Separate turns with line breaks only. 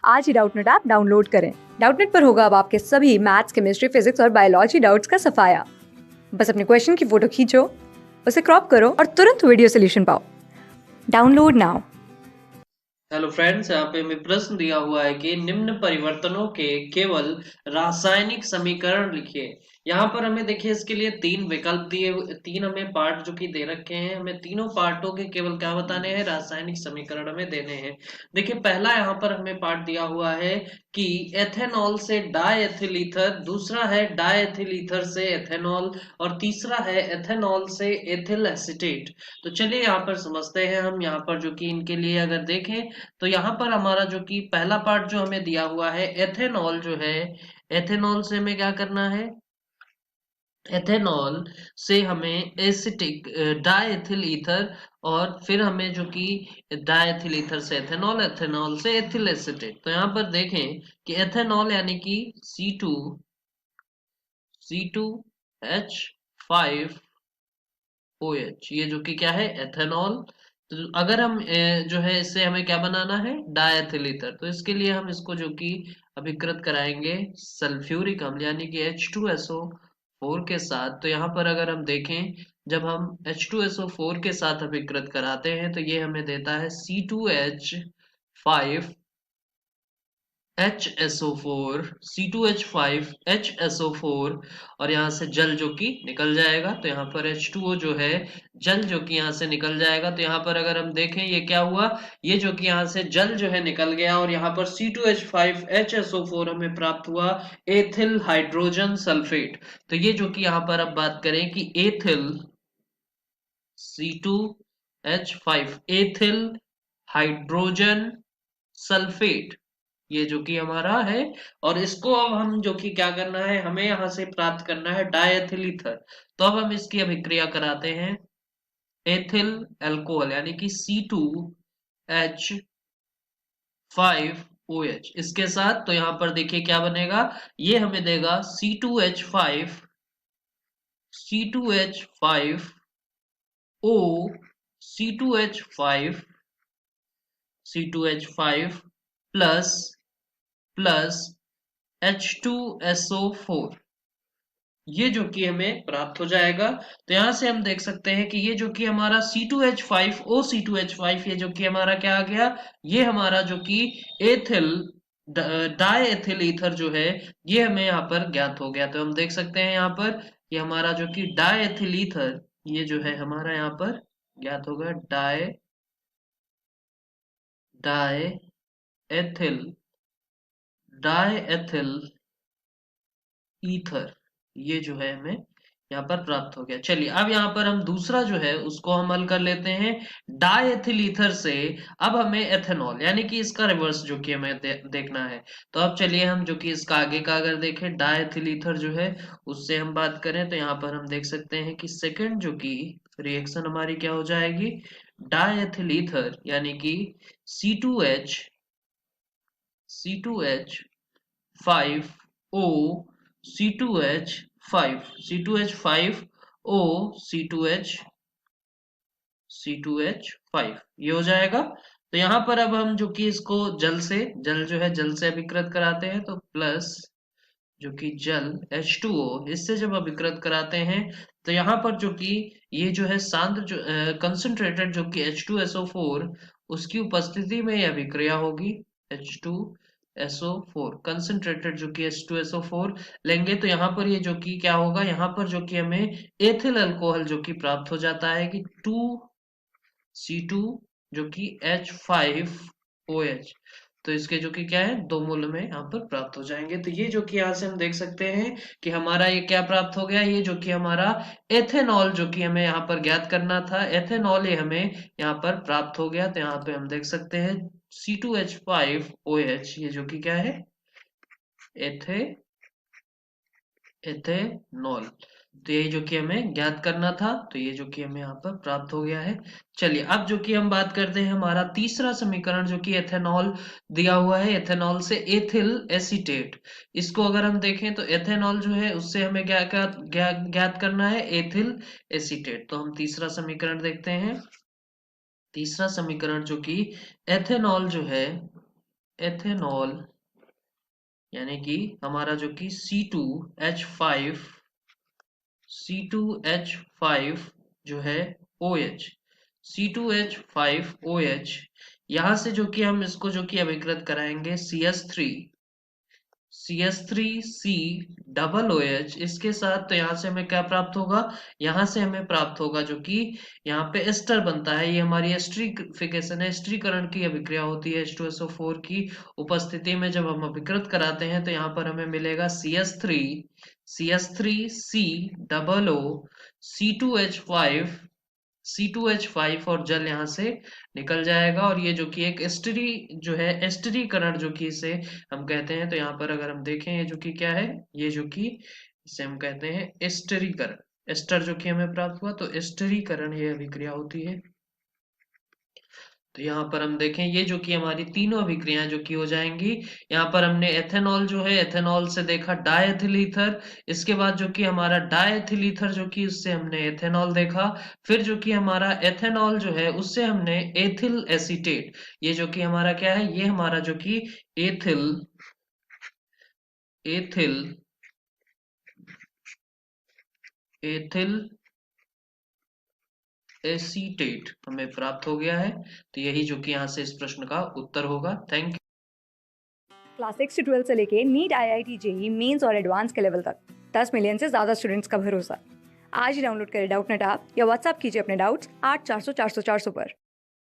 आज ही Doubtnut app download करें। Doubtnut पर होगा अब आपके सभी मैथ्स, केमिस्ट्री, फिजिक्स और बायोलॉजी डाउट्स का सफाया। बस अपने क्वेश्चन की फोटो खींचो, उसे क्रॉप करो और तुरंत वीडियो सोल्यूशन पाओ। Download now.
हेलो फ्रेंड्स, यहाँ पे हमें प्रश्न दिया हुआ है कि निम्न परिवर्तनों के केवल रासायनिक समीकरण लिखिए। यहाँ पर हमें देखिए इसके लिए तीन विकल्प दिए हुए, तीन हमें पार्ट जो कि दे रखे हैं। हमें तीनों पार्टों के केवल क्या बताने हैं, रासायनिक समीकरण हमें देने हैं। देखिए पहला यहाँ पर हमें पार्ट दिया हुआ है कि एथेनॉल से डायएथिल ईथर, दूसरा है डायएथिल ईथर से एथेनॉल और तीसरा है एथेनॉल से एथिल एसीटेट। तो चलिए यहाँ पर समझते हैं हम। यहाँ पर जो कि इनके लिए अगर देखें तो यहाँ पर हमारा जो कि पहला पार्ट जो हमें दिया हुआ है एथेनॉल जो है, एथेनॉल से हमें क्या करना है, एथेनॉल से हमें एसिटिक डायएथिल ईथर और फिर हमें जो कि डायएथिल ईथर से एथेनॉल, एथेनॉल से एथिल एसिटेट। तो यहाँ पर देखें कि एथेनॉल यानी कि C2H5OH, ये जो कि क्या है, एथेनॉल। तो अगर हम जो है इससे हमें क्या बनाना है, डायएथिल ईथर। तो इसके लिए हम इसको जो कि अभिकृत कराएंगे सल्फ्यूरिक अम्ल यानी कि H2SO4 के साथ। तो यहाँ पर अगर हम देखें, जब हम H2SO4 के साथ अभिकृत कराते हैं तो ये हमें देता है C2H5 HSO4, C2H5 HSO4 और यहाँ से जल जो कि निकल जाएगा। तो यहाँ पर H2O जो है, जल जो कि यहाँ से निकल जाएगा। तो यहाँ पर अगर हम देखें ये क्या हुआ, ये जो कि यहाँ से जल जो है निकल गया और यहाँ पर C2H5 HSO4 हमें प्राप्त हुआ एथिल हाइड्रोजन सल्फेट। तो ये जो कि यहाँ पर अब बात करें कि ethyl C2H5 ethyl hydrogen sulphate, ये जो कि हमारा है। और इसको अब हम जो कि क्या करना है, हमें यहां से प्राप्त करना है डायएथिल ईथर। तो अब हम इसकी अभिक्रिया कराते हैं एथिल अल्कोहल यानी कि C2H5OH इसके साथ। तो यहां पर देखिए क्या बनेगा, ये हमें देगा C2H5O, C2H5 plus plus H2SO4, ये जो कि हमें प्राप्त हो जाएगा। तो यहां से हम देख सकते हैं कि ये जो कि हमारा C2H5O C2H5, ये जो कि हमारा क्या आ गया, ये हमारा जो कि एथिल डायएथिल ईथर जो है, ये हमें यहाँ पर ज्ञात हो गया। तो हम देख सकते हैं यहाँ पर ये हमारा जो कि डायएथिल ईथर, ये जो है हमारा यहाँ पर ज्ञात होगा डायएथिल डायएथिल ईथर, ये जो है हमें यहाँ पर प्राप्त हो गया। चलिए अब यहाँ पर हम दूसरा जो है उसको हम हल कर लेते हैं डायएथिल ईथर से। अब हमें एथेनॉल यानी कि इसका रिवर्स जो कि हमें देखना है। तो अब चलिए हम जो कि इसका आगे का अगर देखें, डायएथिल ईथर जो है उससे हम बात करें तो यहाँ पर हम देख सकते हैं कि सेकंड जो कि रिएक्शन हमारी क्या हो जाएगी, डायएथिल ईथर यानी कि C2H5O C2H5 C2H5 ये हो जाएगा। तो यहाँ पर अब हम जो कि इसको जल से, जल जो है जल से अभिकृत कराते हैं तो प्लस जो कि जल H2O, इससे जब अभिकृत कराते हैं तो यहाँ पर जो कि ये जो है सांद्र जो कंसंट्रेटेड जो कि H2SO4, उसकी उपस्थिति में यह अभिक्रिया होगी। H2SO4 कंसंट्रेटेड जो कि H2SO4 लेंगे तो यहाँ पर ये जो कि क्या होगा, यहाँ पर जो कि हमें एथिल अल्कोहल जो कि प्राप्त हो जाता है कि 2C2 जो कि H5OH। तो इसके जो कि क्या है, दो मूल में यहाँ पर प्राप्त हो जाएंगे। तो ये जो कि यहाँ से हम देख सकते हैं कि हमारा ये क्या प्राप्त हो गया, ये जो कि हमारा एथेनॉल जो कि हमें यहाँ पर ज्ञात करना था, एथेनॉल ये हमें यहाँ पर प्राप्त हो गया। तो यहाँ पे हम देख सकते हैं C2H5OH, ये जो कि क्या है, एथे एथेनॉल। तो ये जो कि हमें ज्ञात करना था, तो ये जो कि हमें यहाँ पर प्राप्त हो गया है। चलिए अब जो कि हम बात करते हैं हमारा तीसरा समीकरण जो कि एथेनॉल दिया हुआ है, एथेनॉल से एथिल एसीटेट। इसको अगर हम देखें तो एथेनॉल जो है उससे हमें क्या ज्ञात करना है, एथिल एसीटेट। तो हम तीसरा समीकरण देखते हैं। तीसरा समीकरण जो कि एथेनॉल जो है, एथेनॉल यानी कि हमारा जो कि C2H5 जो है OH C2H5OH यहाँ से जो कि हम इसको जो कि अभिकृत कराएंगे CS3C डबल OH इसके साथ, तो यहाँ से हमें क्या प्राप्त होगा, यहाँ से हमें प्राप्त होगा जो कि यहाँ पे एस्टर बनता है। ये हमारी एस्टरीफिकेशन है, एस्टरीकरण की अभिक्रिया होती है H2SO4 की उपस्थिति में। जब हम अभिकृत कराते हैं तो यहाँ पर हमें मिलेगा CS3C डबल O C2H5 और जल यहाँ से निकल जाएगा। और ये जो कि एक एस्टरी जो है, एस्टरीकरण जो कि इसे हम कहते हैं। तो यहाँ पर अगर हम देखें ये जो कि क्या है, ये जो कि इसे हम कहते हैं एस्टरीकरण। एस्टर जो कि हमें प्राप्त हुआ, तो एस्टरीकरण ये अभिक्रिया होती है। तो यहाँ पर हम देखें ये जो कि हमारी तीनों अभिक्रियाएं जो कि हो जाएंगी। यहाँ पर हमने एथेनॉल जो है, एथेनॉल से देखा डायथिल ईथर, इसके बाद जो कि हमारा डायथिल ईथर जो कि उससे हमने एथेनॉल देखा, फिर जो कि हमारा एथेनॉल जो है उससे हमने एथिल एसीटेट, ये जो कि हमारा क्या है, ये हमारा जो कि एथिल एथिल एथिल एसीटेट हमें प्राप्त हो गया है। तो यही जो कि यहाँ से इस प्रश्न का उत्तर होगा। Thank you.
क्लास 6 से 12 से लेके नीट, IIT, जेई मेंस और एडवांस के लेवल तक 10 मिलियन से ज़्यादा स्टूडेंट्स का भरोसा। आज ही डाउनलोड करें डाउटनेट ऐप या व्हाट्सएप कीजिए अपने डाउट्स 8400 400 400 पर।